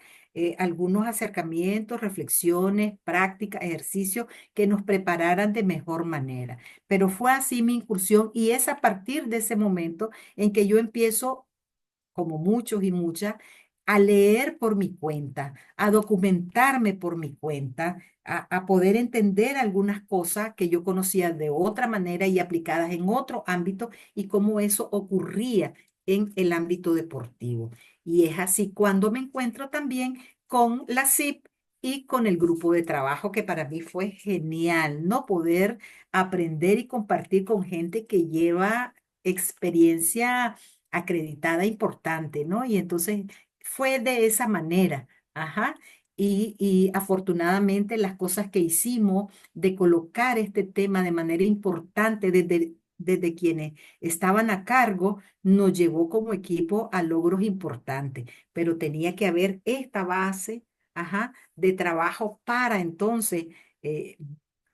algunos acercamientos, reflexiones, prácticas, ejercicios que nos prepararan de mejor manera. Pero fue así mi incursión y es a partir de ese momento en que yo empiezo como muchos y muchas, a leer por mi cuenta, a documentarme por mi cuenta, a poder entender algunas cosas que yo conocía de otra manera y aplicadas en otro ámbito y cómo eso ocurría en el ámbito deportivo. Y es así cuando me encuentro también con la CIP y con el grupo de trabajo, que para mí fue genial, ¿no? Poder aprender y compartir con gente que lleva experiencia acreditada importante, ¿no? Y entonces fue de esa manera, ajá. Y afortunadamente las cosas que hicimos de colocar este tema de manera importante desde quienes estaban a cargo, nos llevó como equipo a logros importantes, pero tenía que haber esta base, ajá, de trabajo para entonces eh,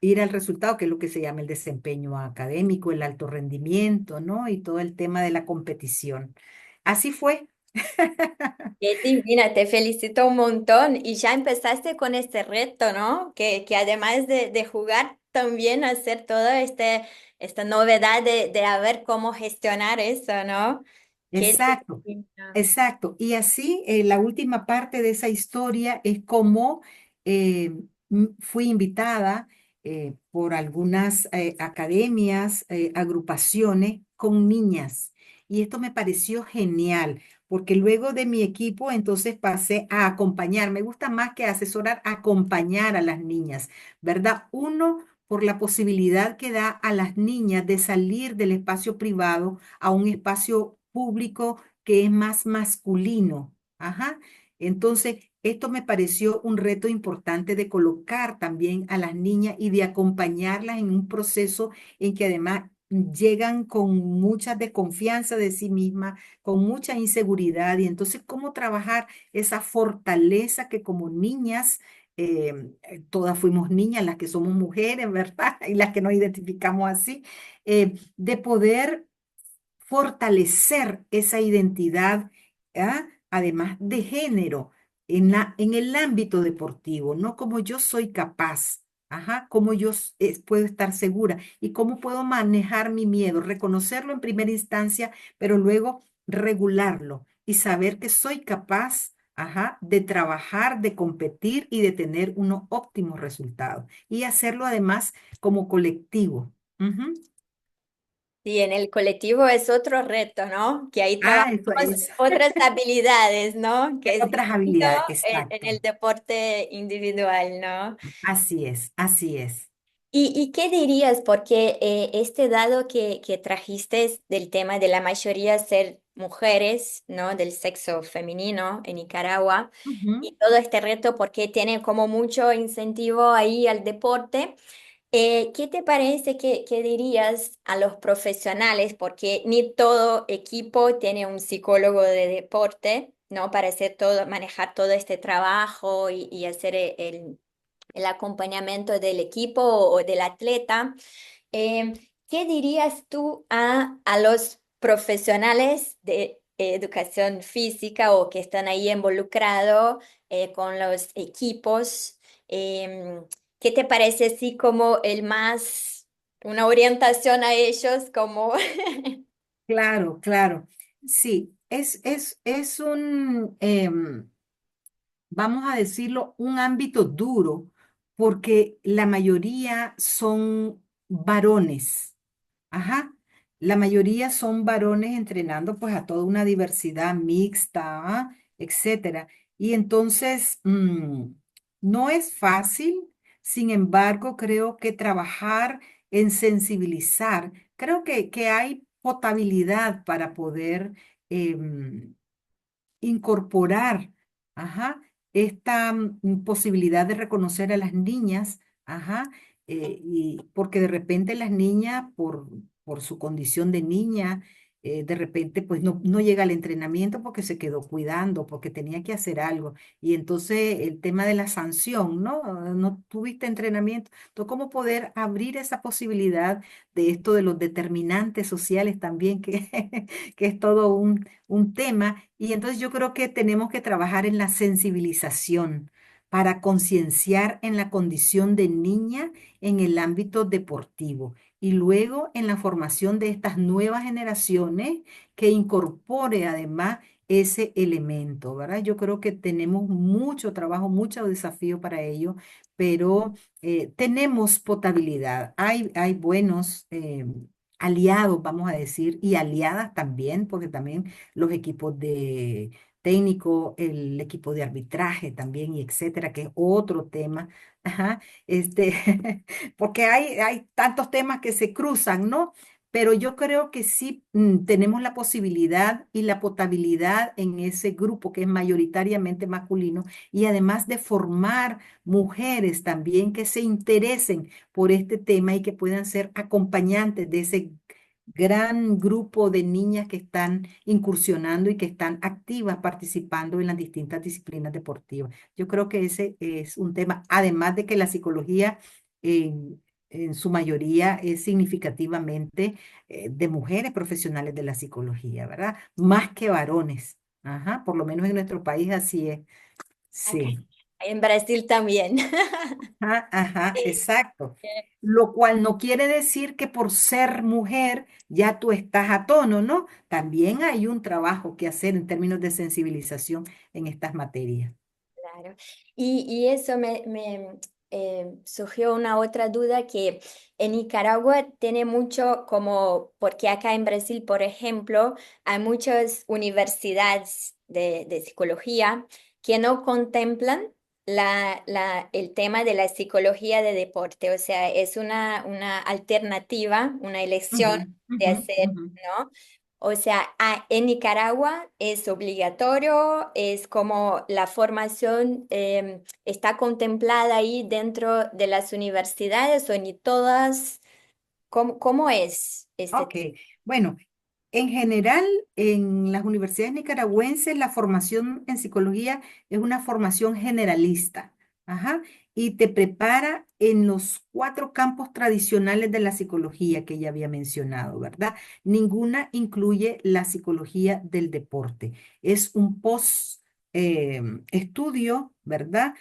ir al resultado, que es lo que se llama el desempeño académico, el alto rendimiento, ¿no? Y todo el tema de la competición. Así fue. Qué divina, te felicito un montón. Y ya empezaste con este reto, ¿no? Que además de jugar, también hacer toda esta novedad de a ver cómo gestionar eso, ¿no? Qué Exacto, divina. exacto. Y así, la última parte de esa historia es cómo eh, fui invitada por algunas academias, agrupaciones con niñas. Y esto me pareció genial, porque luego de mi equipo, entonces pasé a acompañar. Me gusta más que asesorar, acompañar a las niñas, ¿verdad? Uno, por la posibilidad que da a las niñas de salir del espacio privado a un espacio público que es más masculino. Ajá. Entonces, esto me pareció un reto importante de colocar también a las niñas y de acompañarlas en un proceso en que además llegan con mucha desconfianza de sí mismas, con mucha inseguridad y entonces cómo trabajar esa fortaleza que como niñas, todas fuimos niñas, las que somos mujeres, ¿verdad? Y las que nos identificamos así, de poder fortalecer esa identidad, ¿ah? Además de género, en el ámbito deportivo, no como yo soy capaz, ajá, cómo yo puedo estar segura y cómo puedo manejar mi miedo, reconocerlo en primera instancia, pero luego regularlo y saber que soy capaz. Ajá, de trabajar, de competir y de tener unos óptimos resultados. Y hacerlo además como colectivo. Ujú. Sí, en el colectivo es otro reto, ¿no? Que ahí Ah, trabajamos eso es. otras habilidades, ¿no? Que es Otras distinto habilidades, en exacto. el deporte individual, ¿no? Así es, así es. Y qué dirías? Porque este dado que trajiste del tema de la mayoría ser mujeres, ¿no? Del sexo femenino en Nicaragua, Ujú. y todo este reto porque tiene como mucho incentivo ahí al deporte. ¿Qué te parece que dirías a los profesionales? Porque ni todo equipo tiene un psicólogo de deporte, ¿no? Para hacer todo, manejar todo este trabajo y hacer el acompañamiento del equipo o del atleta. Eh, ¿Qué dirías tú a los profesionales de educación física o que están ahí involucrados con los equipos? Em, ¿Qué te parece así como el más, una orientación a ellos como... Claro, claro. Sí, es un, vamos a decirlo, un ámbito duro, porque la mayoría son varones. Ajá. La mayoría son varones entrenando pues a toda una diversidad mixta, ¿ah? Etcétera. Y entonces, no es fácil, sin embargo, creo que trabajar en sensibilizar, creo que hay potabilidad para poder em, incorporar, ajá, esta posibilidad de reconocer a las niñas, ajá, y porque de repente las niñas, por su condición de niña, de repente pues no llega al entrenamiento porque se quedó cuidando, porque tenía que hacer algo. Y entonces el tema de la sanción, ¿no? No tuviste entrenamiento. Entonces, ¿cómo poder abrir esa posibilidad de esto de los determinantes sociales también, que, que es todo un tema? Y entonces yo creo que tenemos que trabajar en la sensibilización para concienciar en la condición de niña en el ámbito deportivo y luego en la formación de estas nuevas generaciones que incorpore además ese elemento, ¿verdad? Yo creo que tenemos mucho trabajo, mucho desafío para ello, pero tenemos potabilidad. Hay buenos aliados, vamos a decir, y aliadas también, porque también los equipos de técnico, el equipo de arbitraje también, y etcétera, que es otro tema. Ajá, porque hay tantos temas que se cruzan, ¿no? Pero yo creo que sí tenemos la posibilidad y la potabilidad en ese grupo que es mayoritariamente masculino y además de formar mujeres también que se interesen por este tema y que puedan ser acompañantes de ese gran grupo de niñas que están incursionando y que están activas participando en las distintas disciplinas deportivas. Yo creo que ese es un tema, además de que la psicología en su mayoría es significativamente de mujeres profesionales de la psicología, ¿verdad? Más que varones. Ajá, por lo menos en nuestro país así es. Acá, Sí. en Brasil también. Ajá, ajá, exacto. Lo cual no quiere decir que por ser mujer ya tú estás a tono, ¿no? También hay un trabajo que hacer en términos de sensibilización en estas materias. Claro. Y eso me surgió una otra duda que en Nicaragua tiene mucho como, porque acá en Brasil, por ejemplo, hay muchas universidades de psicología que no contemplan el tema de la psicología de deporte. O sea, es una alternativa, una Ujú, elección de ujú, hacer, ujú. ¿no? O sea, en Nicaragua es obligatorio, es como la formación está contemplada ahí dentro de las universidades o ni todas. ¿Cómo es este? Ok, bueno, en general, en las universidades nicaragüenses, la formación en psicología es una formación generalista, ajá, y te prepara en los cuatro campos tradicionales de la psicología que ya había mencionado, ¿verdad? Ninguna incluye la psicología del deporte. Es un post estudio, ¿verdad?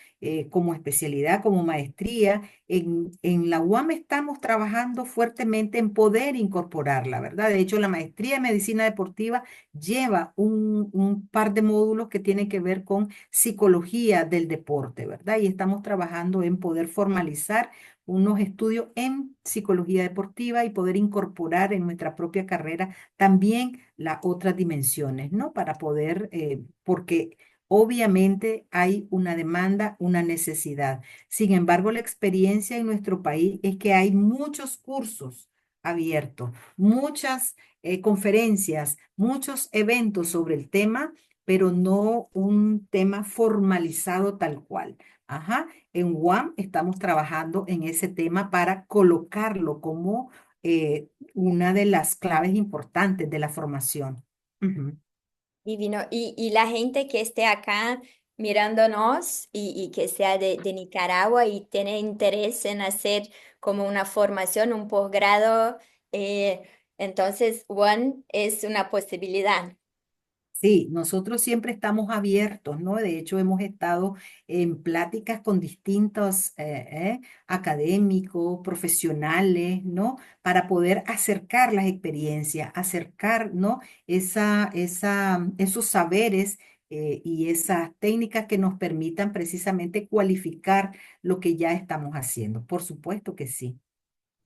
Como especialidad, como maestría. En la UAM estamos trabajando fuertemente en poder incorporarla, ¿verdad? De hecho, la maestría en medicina deportiva lleva un par de módulos que tienen que ver con psicología del deporte, ¿verdad? Y estamos trabajando en poder formalizar unos estudios en psicología deportiva y poder incorporar en nuestra propia carrera también las otras dimensiones, ¿no? Para poder, porque obviamente hay una demanda, una necesidad. Sin embargo, la experiencia en nuestro país es que hay muchos cursos abiertos, muchas conferencias, muchos eventos sobre el tema, pero no un tema formalizado tal cual. Ajá. En UAM estamos trabajando en ese tema para colocarlo como una de las claves importantes de la formación. Ujú. Divino. Y la gente que esté acá mirándonos y que sea de Nicaragua y tiene interés en hacer como una formación, un posgrado, eh, entonces One es una posibilidad. Sí, nosotros siempre estamos abiertos, ¿no? De hecho, hemos estado en pláticas con distintos académicos, profesionales, ¿no? Para poder acercar las experiencias, acercar, ¿no? Esos saberes y esas técnicas que nos permitan precisamente cualificar lo que ya estamos haciendo. Por supuesto que sí.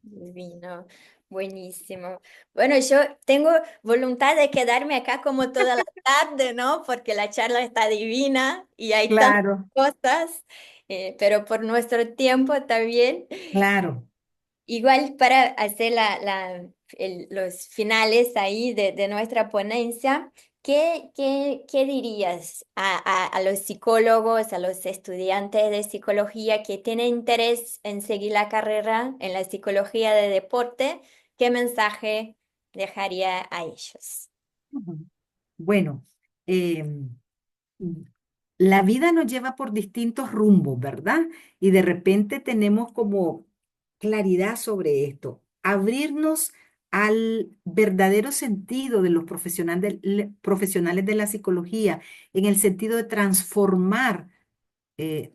Divino, buenísimo. Bueno, yo tengo voluntad de quedarme acá como toda la tarde, ¿no? Porque la charla está divina y hay tantas Claro, cosas, pero por nuestro tiempo también. claro. Igual para hacer los finales ahí de nuestra ponencia, ¿qué dirías a los psicólogos, a los estudiantes de psicología que tienen interés en seguir la carrera en la psicología de deporte? ¿Qué mensaje dejaría a ellos? Ujú. Bueno. em, La vida nos lleva por distintos rumbos, ¿verdad? Y de repente tenemos como claridad sobre esto. Abrirnos al verdadero sentido de los profesionales de la psicología, en el sentido de transformar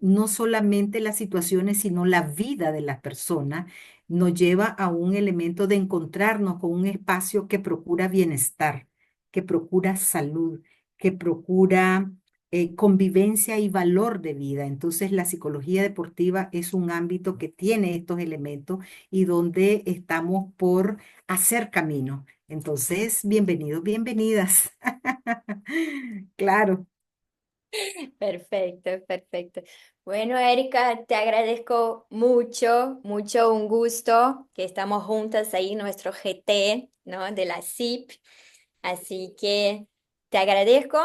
no solamente las situaciones, sino la vida de las personas, nos lleva a un elemento de encontrarnos con un espacio que procura bienestar, que procura salud, que procura convivencia y valor de vida. Entonces, la psicología deportiva es un ámbito que tiene estos elementos y donde estamos por hacer camino. Entonces, bienvenidos, bienvenidas. Claro. Perfecto, perfecto. Bueno, Erika, te agradezco mucho, mucho, un gusto que estamos juntas ahí en nuestro GT, ¿no? De la CIP. Así que te agradezco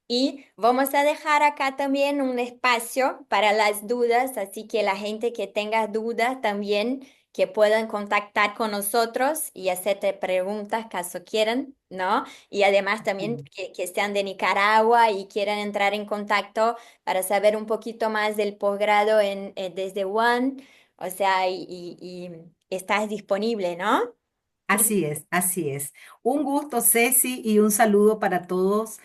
y vamos a dejar acá también un espacio para las dudas, así que la gente que tenga dudas también que puedan contactar con nosotros y hacerte preguntas caso quieran, ¿no? Y además también que sean de Nicaragua y quieran entrar en contacto para saber un poquito más del posgrado desde One, o sea, y estás disponible, ¿no? Así es, así es. Un gusto, Ceci, y un saludo para todos